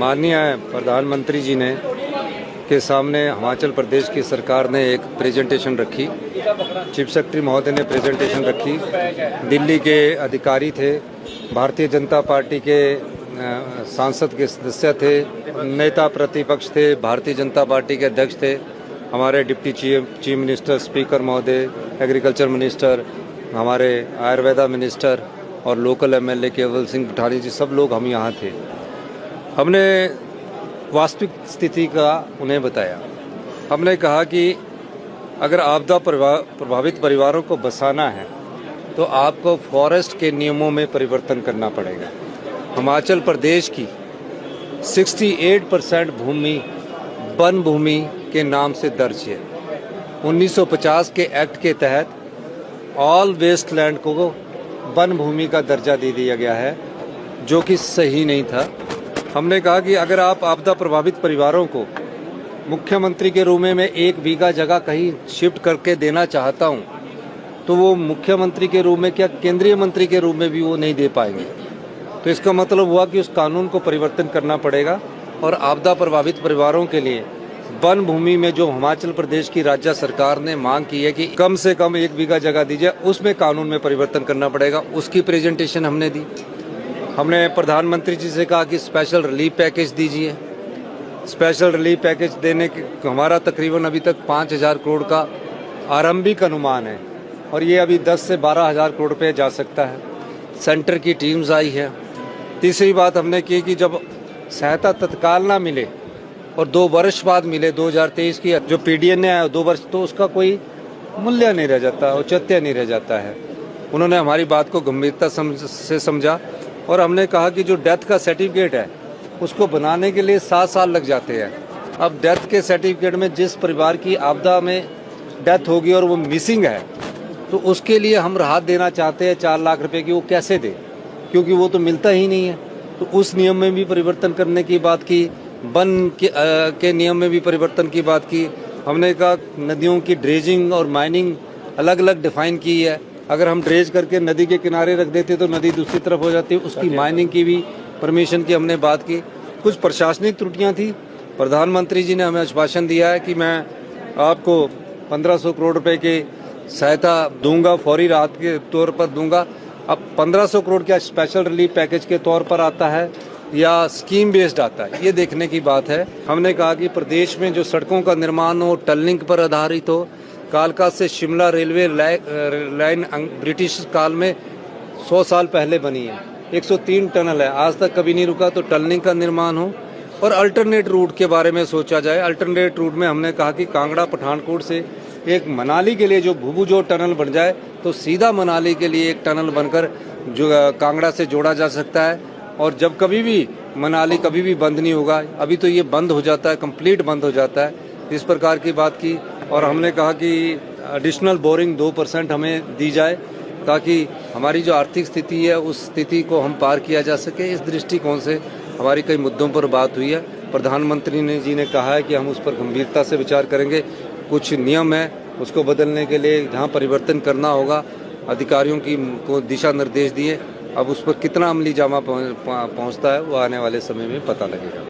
माननीय प्रधानमंत्री जी ने के सामने हिमाचल प्रदेश की सरकार ने एक प्रेजेंटेशन रखी। चीफ सेक्रेटरी महोदय ने प्रेजेंटेशन रखी। दिल्ली के अधिकारी थे, भारतीय जनता पार्टी के सांसद के सदस्य थे, नेता प्रतिपक्ष थे, भारतीय जनता पार्टी के अध्यक्ष थे, हमारे डिप्टी चीफ मिनिस्टर, स्पीकर महोदय, एग्रीकल्चर मिनिस्टर, हमारे आयुर्वेदा मिनिस्टर और लोकल एमएलए केवल सिंह पठानी जी, सब लोग हम यहाँ थे। हमने वास्तविक स्थिति का उन्हें बताया। हमने कहा कि अगर आपदा प्रभावित परिवारों को बसाना है तो आपको फॉरेस्ट के नियमों में परिवर्तन करना पड़ेगा। हिमाचल प्रदेश की 68% भूमि वन भूमि के नाम से दर्ज है। 1950 के एक्ट के तहत ऑल वेस्ट लैंड को वन भूमि का दर्जा दे दिया गया है, जो कि सही नहीं था। हमने कहा कि अगर आप आपदा प्रभावित परिवारों को मुख्यमंत्री के रूप में 1 बीघा जगह कहीं शिफ्ट करके देना चाहता हूं, तो वो मुख्यमंत्री के रूप में क्या केंद्रीय मंत्री के रूप में भी वो नहीं दे पाएंगे। तो इसका मतलब हुआ कि उस कानून को परिवर्तन करना पड़ेगा और आपदा प्रभावित परिवारों के लिए वन भूमि में जो हिमाचल प्रदेश की राज्य सरकार ने मांग की है कि कम से कम 1 बीघा जगह दीजिए, उसमें कानून में परिवर्तन करना पड़ेगा। उसकी प्रेजेंटेशन हमने दी। हमने प्रधानमंत्री जी से कहा कि स्पेशल रिलीफ पैकेज दीजिए। स्पेशल रिलीफ पैकेज देने के हमारा तकरीबन अभी तक 5,000 करोड़ का आरंभिक अनुमान है और ये अभी 10 से 12,000 करोड़ रुपये जा सकता है। सेंटर की टीम्स आई है। तीसरी बात हमने की कि जब सहायता तत्काल ना मिले और 2 वर्ष बाद मिले, 2023 की जो पीडीएन ने आया 2 वर्ष, तो उसका कोई मूल्य नहीं रह जाता, औचित्य नहीं रह जाता है। उन्होंने हमारी बात को गंभीरता से समझा और हमने कहा कि जो डेथ का सर्टिफिकेट है उसको बनाने के लिए 7 साल लग जाते हैं। अब डेथ के सर्टिफिकेट में जिस परिवार की आपदा में डेथ होगी और वो मिसिंग है, तो उसके लिए हम राहत देना चाहते हैं 4 लाख रुपए की। वो कैसे दे, क्योंकि वो तो मिलता ही नहीं है। तो उस नियम में भी परिवर्तन करने की बात की, वन के नियम में भी परिवर्तन की बात की। हमने कहा नदियों की ड्रेजिंग और माइनिंग अलग अलग डिफाइन की है। अगर हम ड्रेज करके नदी के किनारे रख देते तो नदी दूसरी तरफ हो जाती है। उसकी माइनिंग की भी परमिशन की हमने बात की। कुछ प्रशासनिक त्रुटियां थी। प्रधानमंत्री जी ने हमें आश्वासन दिया है कि मैं आपको 1500 करोड़ रुपए की सहायता दूंगा, फौरी राहत के तौर पर दूंगा। अब 1500 करोड़ क्या स्पेशल रिलीफ पैकेज के तौर पर आता है या स्कीम बेस्ड आता है, ये देखने की बात है। हमने कहा कि प्रदेश में जो सड़कों का निर्माण हो, टनलिंग पर आधारित हो। कालका से शिमला रेलवे लाइन ब्रिटिश काल में 100 साल पहले बनी है। 103 टनल है, आज तक कभी नहीं रुका। तो टनलिंग का निर्माण हो और अल्टरनेट रूट के बारे में सोचा जाए। अल्टरनेट रूट में हमने कहा कि कांगड़ा पठानकोट से एक मनाली के लिए जो भुभुजो टनल बन जाए, तो सीधा मनाली के लिए एक टनल बनकर जो कांगड़ा से जोड़ा जा सकता है। और जब कभी भी मनाली कभी भी बंद नहीं होगा, अभी तो ये बंद हो जाता है, कंप्लीट बंद हो जाता है। इस प्रकार की बात की। और हमने कहा कि एडिशनल बोरिंग 2% हमें दी जाए, ताकि हमारी जो आर्थिक स्थिति है उस स्थिति को हम पार किया जा सके। इस दृष्टिकोण से हमारी कई मुद्दों पर बात हुई है। प्रधानमंत्री जी ने कहा है कि हम उस पर गंभीरता से विचार करेंगे। कुछ नियम है उसको बदलने के लिए जहाँ परिवर्तन करना होगा, अधिकारियों को दिशा निर्देश दिए। अब उस पर कितना अमली जामा पहुँचता है वो आने वाले समय में पता लगेगा।